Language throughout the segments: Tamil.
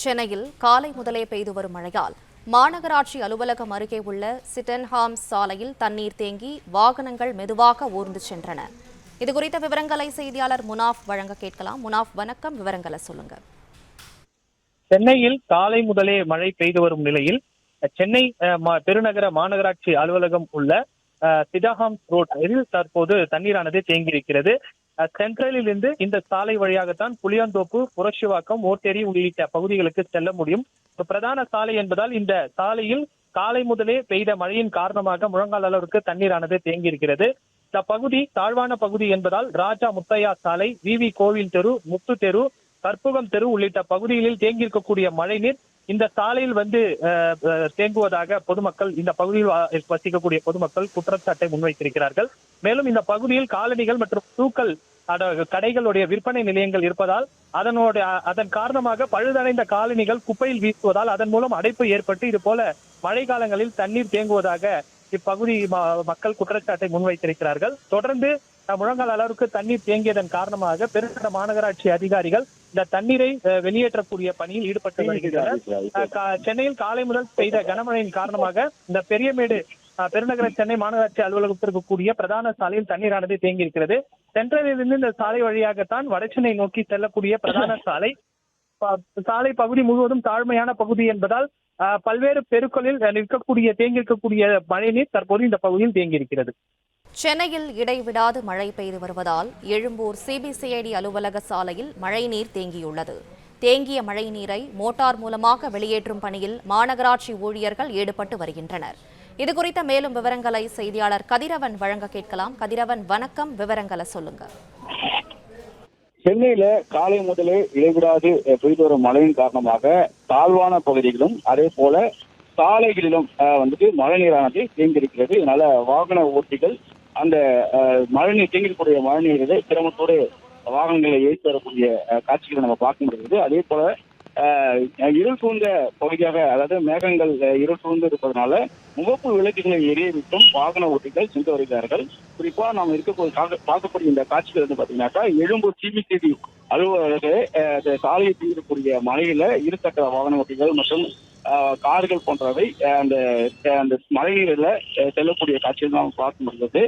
சென்னையில் காலை முதலே பெய்து வரும் மழையால் மாநகராட்சி அலுவலகம் அருகே உள்ள சிட்டன்ஹாம்ஸ் சாலையில் தண்ணீர் தேங்கி வாகனங்கள் மெதுவாக ஊர்ந்து சென்றன. இதுகுறித்த விவரங்களை செய்தியாளர் முனாஃப் வழங்க கேட்கலாம். முனாஃப், வணக்கம். விவரங்களை சொல்லுங்க. சென்னையில் காலை முதலே மழை பெய்து வரும் நிலையில் சென்னை பெருநகர மாநகராட்சி அலுவலகம் உள்ள சிட்டன்ஹாம்ஸ் ரோட்டில் தற்போது தண்ணீரானது தேங்கியிருக்கிறது. சென்ட்ரலில் இருந்து இந்த சாலை வழியாகத்தான் புளியாந்தோப்பு, புரட்சிவாக்கம், ஓட்டேரி உள்ளிட்ட பகுதிகளுக்கு செல்ல முடியும். பிரதான சாலை என்பதால் இந்த சாலையில் காலை முதலே பெய்த மழையின் காரணமாக முழங்கால் அளவிற்கு தண்ணீரானது தேங்கியிருக்கிறது. இந்த பகுதி தாழ்வான பகுதி என்பதால் ராஜா முத்தையா சாலை, வி கோவில் தெரு, முத்து தெரு, கற்பகம் தெரு உள்ளிட்ட பகுதிகளில் தேங்கியிருக்கக்கூடிய மழைநீர் இந்த சாலையில் தேங்குவதாக பொதுமக்கள், இந்த பகுதியில் வசிக்கக்கூடிய பொதுமக்கள் குற்றச்சாட்டை முன்வைத்திருக்கிறார்கள். மேலும் இந்த பகுதியில் காலணிகள் மற்றும் தூக்கல் கடைகளுடைய விற்பனை நிலையங்கள் இருப்பதால் அதன் காரணமாக பழுதடைந்த காலணிகள் குப்பையில் வீசுவதால் அதன் மூலம் அடைப்பு ஏற்பட்டு இது போல மழை காலங்களில் தண்ணீர் தேங்குவதாக இப்பகுதி மக்கள் குற்றச்சாட்டை முன்வைத்திருக்கிறார்கள். தொடர்ந்து முழங்கால் அளவுக்கு தண்ணீர் தேங்கியதன் காரணமாக பெருநகர மாநகராட்சி அதிகாரிகள் இந்த தண்ணீரை வெளியேற்றக்கூடிய பணியில் ஈடுபட்டு வருகின்றனர். சென்னையில் காலை முதல் பெய்த கனமழையின் காரணமாக இந்த பெரியமேடு பெருநகர சென்னை மாநகராட்சி அலுவலகத்திற்கு கூடிய பிரதான சாலையில் தண்ணீரானது தேங்கியிருக்கிறது. சென்ட்ரலில் இருந்து இந்த சாலை வழியாகத்தான் வடசென்னை நோக்கி செல்லக்கூடிய பிரதான சாலை பகுதி முழுவதும் தாழ்மையான பகுதி என்பதால் பல்வேறு தெருக்களில் தேங்கியிருக்கக்கூடிய மழைநீர் தற்போது இந்த பகுதியில் தேங்கியிருக்கிறது. சென்னையில் இடைவிடாது மழை பெய்து வருவதால் எழும்பூர் சிபிசிஐடி அலுவலக சாலையில் மழைநீர் தேங்கியுள்ளது. தேங்கிய மழைநீரை மோட்டார் மூலமாக வெளியேற்றும் பணியில் மாநகராட்சி ஊழியர்கள் ஈடுபட்டு வருகின்றனர். இதுகுறித்த மேலும் விவரங்களை செய்தியாளர் கதிரவன் வழங்க கேட்கலாம். கதிரவன், வணக்கம். விவரங்களை சொல்லுங்க. சென்னையில காலை முதலே இடைவிடாது பெய்து வரும் மழையின் காரணமாக தாழ்வான பகுதிகளிலும் அதே போல சாலைகளிலும் மழை நீரானது தேங்கியிருக்கிறது. இதனால வாகன ஓட்டிகள் அந்த மழைநீர் தேங்கிக்கூடிய மழைநீரை சிரமத்தோடு வாகனங்களை ஏற்றி வரக்கூடிய காட்சிகளை நம்ம பார்க்க முடிகிறது. அதே போல இருள் சூழ்ந்த பகுதியாக, அதாவது மேகங்கள் இருள் சூழ்ந்து இருப்பதனால முகப்பு விளக்குகளை எரிய விட்டும் வாகன ஓட்டிகள் சென்று வருகிறார்கள். குறிப்பா நாம் பார்க்கக்கூடிய இந்த காட்சிகள் பாத்தீங்கன்னாக்கா எழும்பூர் சிபிசிஐடி அலுவலக சாலையை தீர்க்கக்கூடிய மழையில இருசக்கர வாகன ஓட்டிகள் மற்றும் கார்கள் போன்றவை அந்த மழைநீரில் செல்லக்கூடிய காட்சிகள் நாம் பார்க்க முடிகிறது.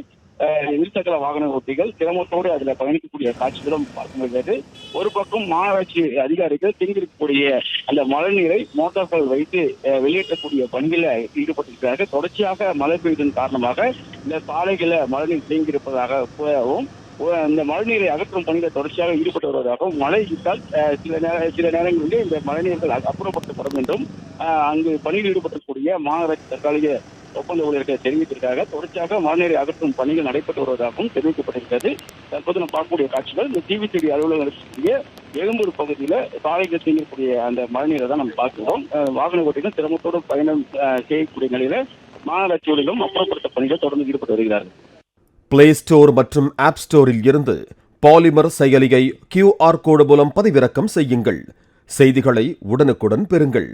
இருசக்கர வாகன ஓட்டிகள் சிரமத்தோடு அதில் பயணிக்கக்கூடிய காட்சிகளும் பார்க்க முடிகிறது. ஒரு பக்கம் மாநகராட்சி அதிகாரிகள் தேங்கியிருக்கக்கூடிய அந்த மழைநீரை மோட்டார்கள் வைத்து வெளியேற்றக்கூடிய பணிகளில் ஈடுபட்டிருக்கிறார்கள். தொடர்ச்சியாக மழை பெய்ததன் காரணமாக இந்த சாலைகளில் மழைநீர் தேங்கியிருப்பதாகவும் இந்த மழைநீரை அகற்றும் பணிகளை தொடர்ச்சியாக ஈடுபட்டு வருவதாகவும் மழை விட்டால் சில நேரங்களில் இந்த மழைநீர்கள் அப்புறப்படுத்தப்படும் என்றும் அங்கு பணியில் ஈடுபடக்கூடிய மாநகராட்சி தற்காலிக ஒப்பந்த ஊழியர்கள் தெரிவித்திருக்காங்க. தொடர்ச்சியாக மழைநீரை அகற்றும் பணிகள் நடைபெற்று வருவதாகவும் தெரிவிக்கப்பட்டிருக்கிறது. தற்போது நாம் பார்க்கக்கூடிய காட்சிகள் இந்த சிபிசிஐடி அலுவலகத்திற்குரிய எழும்பூர் பகுதியில் சாலைகள் தேங்கக்கூடிய அந்த மழைநீரை தான் நம்ம பார்க்கிறோம். வாகன ஓட்டிகள் சிரமத்தோடு பயணம் செய்யக்கூடிய நிலையில மாநகராட்சி ஊழியர்களும் அப்புறப்படுத்த பணிகள் தொடர்ந்து ஈடுபட்டு வருகிறார்கள். பிளே ஸ்டோர் மற்றும் ஆப் ஸ்டோரில் இருந்து பாலிமர் செயலியை QR கோடு மூலம் பதிவிறக்கம் செய்யுங்கள். செய்திகளை உடனுக்குடன் பெறுங்கள்.